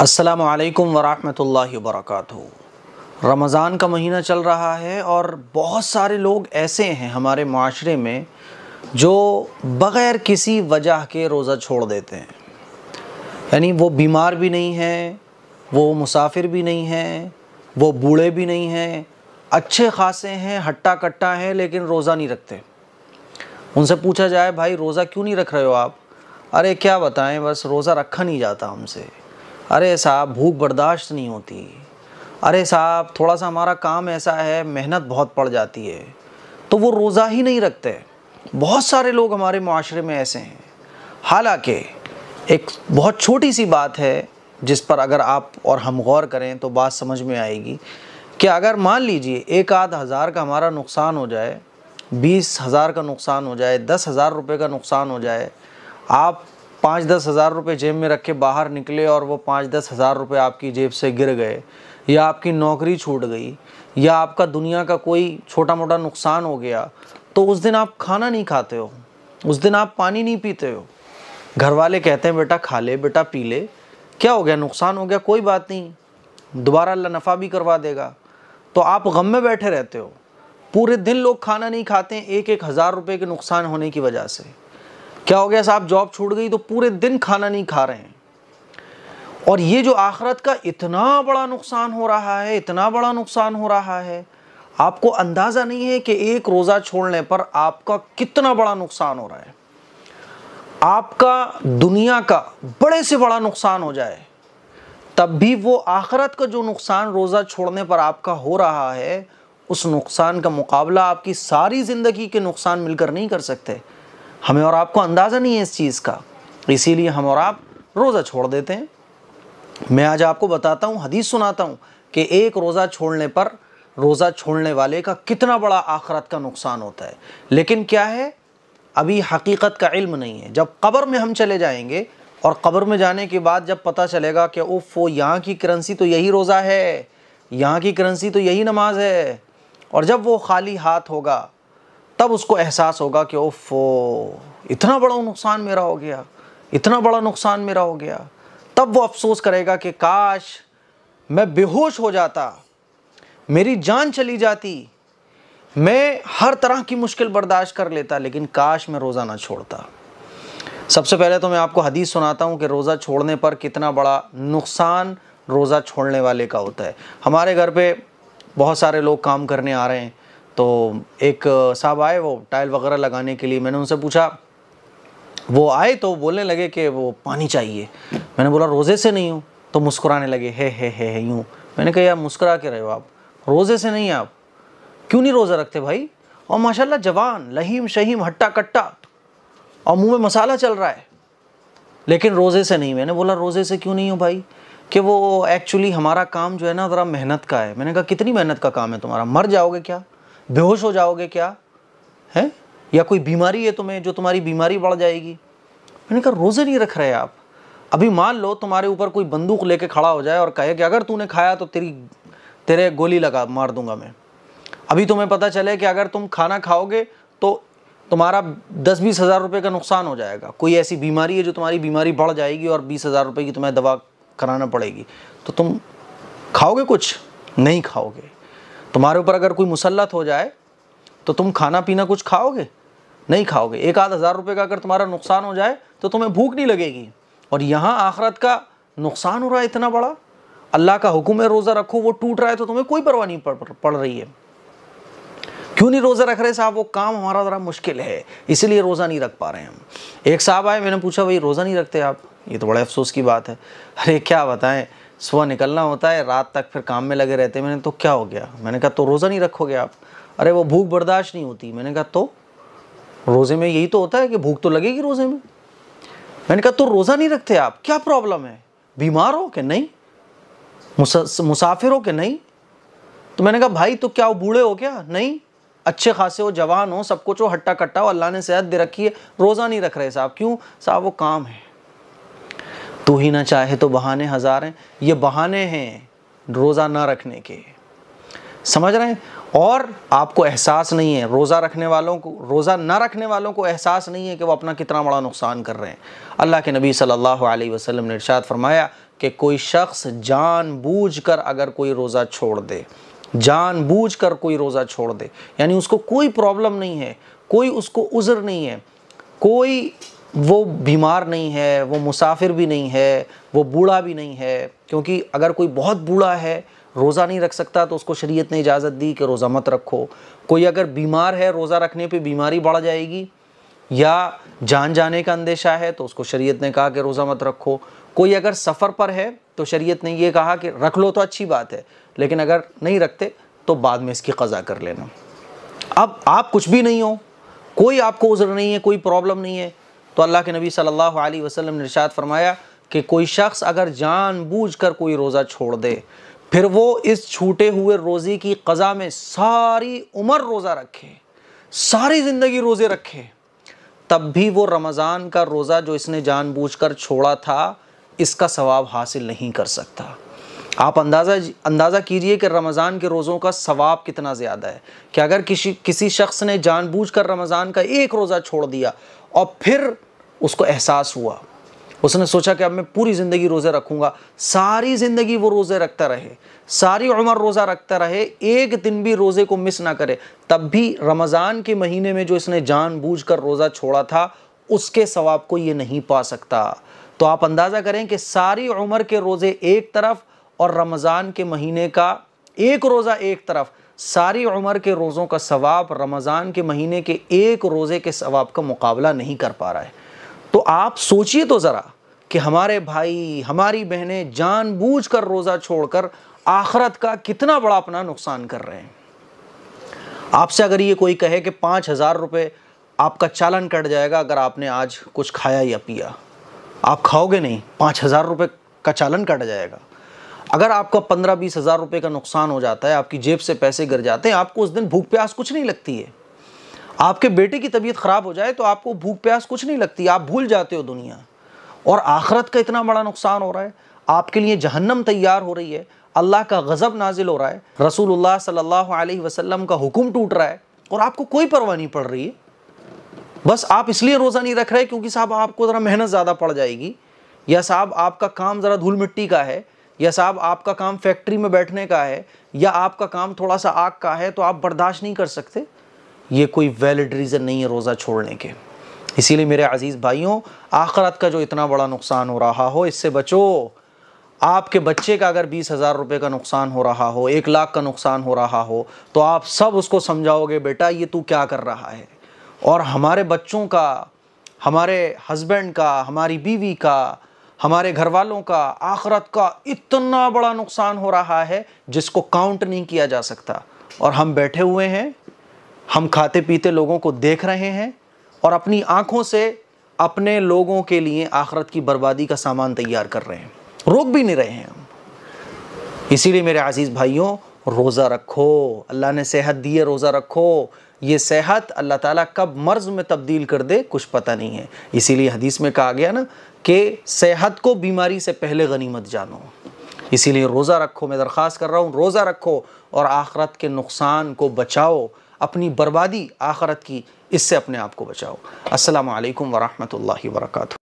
السلام علیکم ورحمۃ اللہ وبرکاتہ۔ رمضان کا مہینہ چل رہا ہے اور بہت سارے لوگ ایسے ہیں ہمارے معاشرے میں جو بغیر کسی وجہ کے روزہ چھوڑ دیتے ہیں، یعنی وہ بیمار بھی نہیں ہیں، وہ مسافر بھی نہیں ہیں، وہ بوڑھے بھی نہیں ہیں، اچھے خاصے ہیں، ہٹا کٹا ہیں، لیکن روزہ نہیں رکھتے۔ ان سے پوچھا جائے بھائی روزہ کیوں نہیں رکھ رہے ہو آپ؟ ارے کیا بتائیں، بس روزہ رکھا نہیں جاتا ہم سے۔ ارے صاحب بھوک برداشت نہیں ہوتی۔ ارے صاحب تھوڑا سا ہمارا کام ایسا ہے، محنت بہت پڑ جاتی ہے، تو وہ روزہ ہی نہیں رکھتے۔ بہت سارے لوگ ہمارے معاشرے میں ایسے ہیں۔ حالانکہ ایک بہت چھوٹی سی بات ہے جس پر اگر آپ اور ہم غور کریں تو بات سمجھ میں آئے گی کہ اگر مان لیجئے 1-8 ہزار کا ہمارا نقصان ہو جائے، 20,000 کا نقصان ہو جائے، 10,000 روپے کا نقصان ہو جائے، آپ 5-10 ہزار روپے جیب میں رکھ کے باہر نکلے اور وہ 5-10 ہزار روپے آپ کی جیب سے گر گئے، یا آپ کی نوکری چھوٹ گئی، یا آپ کا دنیا کا کوئی چھوٹا موٹا نقصان ہو گیا، تو اس دن آپ کھانا نہیں کھاتے ہو، اس دن آپ پانی نہیں پیتے ہو۔ گھر والے کہتے ہیں بیٹا کھا لے، بیٹا پی لے، کیا ہو گیا، نقصان ہو گیا، کوئی بات نہیں، دوبارہ اللہ نفع بھی کروا دے گا۔ تو آپ غم میں بیٹھے رہتے ہو، پورے دن لوگ کھانا نہیں کھاتے ہیں 1-1 ہزار روپے کے نقصان ہونے کی وجہ سے۔ کیا ہو گیا صاحب، جاب چھوٹ گئی تو پورے دن کھانا نہیں کھا رہے ہیں۔ اور یہ جو آخرت کا اتنا بڑا نقصان ہو رہا ہے، اتنا بڑا نقصان ہو رہا ہے، آپ کو اندازہ نہیں ہے کہ ایک روزہ چھوڑنے پر آپ کا کتنا بڑا نقصان ہو رہا ہے۔ آپ کا دنیا کا بڑے سے بڑا نقصان ہو جائے تب بھی وہ آخرت کا جو نقصان روزہ چھوڑنے پر آپ کا ہو رہا ہے، اس نقصان کا مقابلہ آپ کی ساری زندگی کے نقصان مل کر نہیں کر سکتے۔ ہمیں اور آپ کو اندازہ نہیں ہے اس چیز کا، اسی لیے ہم اور آپ روزہ چھوڑ دیتے ہیں۔ میں آج آپ کو بتاتا ہوں، حدیث سناتا ہوں کہ ایک روزہ چھوڑنے پر روزہ چھوڑنے والے کا کتنا بڑا آخرت کا نقصان ہوتا ہے۔ لیکن کیا ہے، ابھی حقیقت کا علم نہیں ہے۔ جب قبر میں ہم چلے جائیں گے اور قبر میں جانے کے بعد جب پتہ چلے گا کہ اوف یہاں کی کرنسی تو یہی روزہ ہے، یہاں کی کرنسی تو یہی نماز ہے، اور جب وہ خالی ہاتھ ہوگا تب اس کو احساس ہوگا کہ اوف اتنا بڑا نقصان میرا ہو گیا، اتنا بڑا نقصان میرا ہو گیا۔ تب وہ افسوس کرے گا کہ کاش میں بے ہوش ہو جاتا، میری جان چلی جاتی، میں ہر طرح کی مشکل برداشت کر لیتا، لیکن کاش میں روزہ نہ چھوڑتا۔ سب سے پہلے تو میں آپ کو حدیث سناتا ہوں کہ روزہ چھوڑنے پر کتنا بڑا نقصان روزہ چھوڑنے والے کا ہوتا ہے۔ ہمارے گھر پہ بہت سارے لوگ کام کرنے آ رہے ہیں، تو ایک صاحب آئے وہ ٹائل وغیرہ لگانے کے لیے۔ میں نے ان سے پوچھا، وہ آئے تو بولنے لگے کہ وہ پانی چاہیے۔ میں نے بولا روزے سے نہیں ہوں، تو مسکرانے لگے ہے یوں۔ میں نے کہا یار مسکرا کے رہے ہو آپ، روزے سے نہیں، آپ کیوں نہیں روزہ رکھتے بھائی؟ اور ماشاءاللہ جوان لہیم شہیم ہٹا کٹا اور منہ میں مسالہ چل رہا ہے، لیکن روزے سے نہیں۔ میں نے بولا روزے سے کیوں نہیں ہوں بھائی؟ کہ وہ ایکچولی ہمارا کام جو ہے نا ذرا محنت کا ہے۔ میں نے کہا کتنی محنت کا کام ہے تمہارا؟ مر جاؤ گے کیا؟ بے ہوش ہو جاؤ گے کیا ہے؟ یا کوئی بیماری ہے تمہیں جو تمہاری بیماری بڑھ جائے گی؟ میں نے کہا روزے نہیں رکھ رہے آپ۔ ابھی مان لو تمہارے اوپر کوئی بندوق لے کے کھڑا ہو جائے اور کہے کہ اگر تو نے کھایا تو تیرے گولی لگا مار دوں گا میں۔ ابھی تمہیں پتہ چلے کہ اگر تم کھانا کھاؤ گے تو تمہارا 10-20 ہزار روپے کا نقصان ہو جائے گا، کوئی ایسی بیماری ہے جو تمہاری بیماری بڑھ جائے گی اور 20 ہزار روپے کی تمہیں دوا کرانا پڑے گی، تو تم کھاؤ گے؟ کچھ نہیں کھاؤ گے۔ تمہارے اوپر اگر کوئی مسلط ہو جائے تو تم کھانا پینا کچھ کھاؤ گے؟ نہیں کھاؤ گے۔ 1-8 ہزار روپے کا اگر تمہارا نقصان ہو جائے تو تمہیں بھوک نہیں لگے گی، اور یہاں آخرت کا نقصان ہو رہا ہے اتنا بڑا۔ اللہ کا حکم ہے روزہ رکھو، وہ ٹوٹ رہا ہے تو تمہیں کوئی پرواہ نہیں پڑ رہی ہے۔ کیوں نہیں روزہ رکھ رہے صاحب؟ وہ کام ہمارا ذرا مشکل ہے، اسی لیے روزہ نہیں رکھ پا رہے ہم۔ ایک صاحب آئے، میں نے پوچھا بھائی روزہ نہیں رکھتے آپ؟ یہ تو بڑے افسوس کی بات ہے۔ ارے کیا بتائیں، صبح نکلنا ہوتا ہے، رات تک پھر کام میں لگے رہتے ہیں۔ میں نے تو کیا ہو گیا؟ میں نے کہا تو روزہ نہیں رکھو گے آپ؟ ارے وہ بھوک برداشت نہیں ہوتی۔ میں نے کہا تو روزے میں یہی تو ہوتا ہے کہ بھوک تو لگے گی روزے میں۔ میں نے کہا تو روزہ نہیں رکھتے آپ، کیا پرابلم ہے؟ بیمار ہو کہ نہیں؟ مسافر ہو کہ نہیں؟ تو میں نے کہا بھائی تو کیا بوڑھے ہو کیا؟ نہیں، اچھے خاصے ہو، جوان ہو، سب کچھ ہو، ہٹا کٹا ہو، اللہ نے صحت دے رکھی ہے، روزہ نہیں رکھ رہے صاحب؟ کیوں صاحب؟ وہ کام ہے۔ تو ہی نہ چاہے تو بہانے ہزار ہیں، یہ بہانے ہیں روزہ نہ رکھنے کے، سمجھ رہے ہیں؟ اور آپ کو احساس نہیں ہے، روزہ نہ رکھنے والوں کو احساس نہیں ہے کہ وہ اپنا کتنا بڑا نقصان کر رہے ہیں۔ اللہ کے نبی صلی اللہ علیہ وسلم نے ارشاد فرمایا کہ کوئی شخص جان بوجھ کر اگر کوئی روزہ چھوڑ دے، جان بوجھ کر کوئی روزہ چھوڑ دے، یعنی اس کو کوئی پرابلم نہیں ہے، کوئی اس کو عذر نہیں ہے، کوئی وہ بیمار نہیں ہے، وہ مسافر بھی نہیں ہے، وہ بوڑھا بھی نہیں ہے، کیونکہ اگر کوئی بہت بوڑھا ہے روزہ نہیں رکھ سکتا تو اس کو شریعت نے اجازت دی کہ روزہ مت رکھو۔ کوئی اگر بیمار ہے، روزہ رکھنے پہ بیماری بڑھ جائے گی یا جان جانے کا اندیشہ ہے تو اس کو شریعت نے کہا کہ روزہ مت رکھو۔ کوئی اگر سفر پر ہے تو شریعت نے یہ کہا کہ رکھ لو تو اچھی بات ہے، لیکن اگر نہیں رکھتے تو بعد میں اس کی قضا کر لینا۔ اب آپ کچھ بھی نہیں ہو، کوئی آپ کو عذر نہیں ہے، کوئی پرابلم نہیں ہے، تو اللہ کے نبی صلی اللہ علیہ وسلم نے ارشاد فرمایا کہ کوئی شخص اگر جان بوجھ کر کوئی روزہ چھوڑ دے، پھر وہ اس چھوٹے ہوئے روزے کی قضا میں ساری عمر روزہ رکھے، ساری زندگی روزے رکھے، تب بھی وہ رمضان کا روزہ جو اس نے جان بوجھ کر چھوڑا تھا اس کا ثواب حاصل نہیں کر سکتا۔ آپ اندازہ کیجئے کہ رمضان کے روزوں کا ثواب کتنا زیادہ ہے، کہ اگر کسی شخص نے جان بوجھ کر رمضان کا ایک روزہ چھوڑ دیا اور پھر اس کو احساس ہوا، اس نے سوچا کہ اب میں پوری زندگی روزے رکھوں گا، ساری زندگی وہ روزے رکھتا رہے، ساری عمر روزہ رکھتا رہے، ایک دن بھی روزے کو مس نہ کرے، تب بھی رمضان کے مہینے میں جو اس نے جان بوجھ کر روزہ چھوڑا تھا اس کے ثواب کو یہ نہیں پا سکتا۔ تو آپ اندازہ کریں کہ ساری عمر کے روزے ایک طرف اور رمضان کے مہینے کا ایک روزہ ایک طرف، ساری عمر کے روزوں کا ثواب رمضان کے مہینے کے ایک روزے کے ثواب کا مقابلہ نہیں کر پا رہا ہے۔ تو آپ سوچئے تو ذرا کہ ہمارے بھائی، ہماری بہنیں جان بوجھ کر روزہ چھوڑ کر آخرت کا کتنا بڑا اپنا نقصان کر رہے ہیں۔ آپ سے اگر یہ کوئی کہے کہ 5,000 روپے آپ کا چالان کٹ جائے گا اگر آپ نے آج کچھ کھایا یا پیا، آپ کھاؤ گے نہیں؟ 5,000 روپے کا چالان کٹ جائے گا۔ اگر آپ کا 15-20 ہزار روپے کا نقصان ہو جاتا ہے، آپ کی جیب سے پیسے گر جاتے ہیں، آپ کو اس دن بھوک پیاس کچھ نہیں لگتی ہے۔ آپ کے بیٹے کی طبیعت خراب ہو جائے تو آپ کو بھوک پیاس کچھ نہیں لگتی، آپ بھول جاتے ہو دنیا، اور آخرت کا اتنا بڑا نقصان ہو رہا ہے، آپ کے لیے جہنم تیار ہو رہی ہے، اللہ کا غضب نازل ہو رہا ہے، رسول اللہ صلی اللہ علیہ وسلم کا حکم ٹوٹ رہا ہے، اور آپ کو کوئی پرواہ نہیں پڑ رہی ہے۔ بس آپ اس لیے روزہ نہیں رکھ رہے کیونکہ صاحب آپ کو ذرا محنت زیادہ پڑ جائے گی، یا صاحب آپ کا کام ذرا دھول مٹی کا ہے، یا صاحب آپ کا کام فیکٹری میں بیٹھنے کا ہے، یا آپ کا کام تھوڑا سا آگ کا ہے تو آپ برداشت نہیں کر سکتے۔ یہ کوئی ویلڈ ریزن نہیں ہے روزہ چھوڑنے کے۔ اسی لیے میرے عزیز بھائیوں، آخرت کا جو اتنا بڑا نقصان ہو رہا ہو اس سے بچو۔ آپ کے بچے کا اگر 20,000 روپے کا نقصان ہو رہا ہو، 1,00,000 کا نقصان ہو رہا ہو، تو آپ سب اس کو سمجھاؤ گے بیٹا یہ تو کیا کر رہا ہے۔ اور ہمارے بچوں کا، ہمارے ہسبینڈ کا، ہماری بیوی کا، ہمارے گھر والوں کا آخرت کا اتنا بڑا نقصان ہو رہا ہے جس کو کاؤنٹ نہیں کیا جا سکتا، اور ہم بیٹھے ہوئے ہیں، ہم کھاتے پیتے لوگوں کو دیکھ رہے ہیں اور اپنی آنکھوں سے اپنے لوگوں کے لیے آخرت کی بربادی کا سامان تیار کر رہے ہیں، روک بھی نہیں رہے ہیں ہم۔ اسی لیے میرے عزیز بھائیوں، روزہ رکھو، اللہ نے صحت دی ہے، روزہ رکھو۔ یہ صحت اللہ تعالیٰ کب مرض میں تبدیل کر دے کچھ پتہ نہیں ہے، اسی لیے حدیث میں کہا گیا نا کہ صحت کو بیماری سے پہلے غنیمت جانو۔ اسی لیے روزہ رکھو، میں درخواست کر رہا ہوں روزہ رکھو اور آخرت کے نقصان کو بچاؤ، اپنی بربادی آخرت کی اس سے اپنے آپ کو بچاؤ۔ السلام علیکم ورحمۃ اللہ وبرکاتہ۔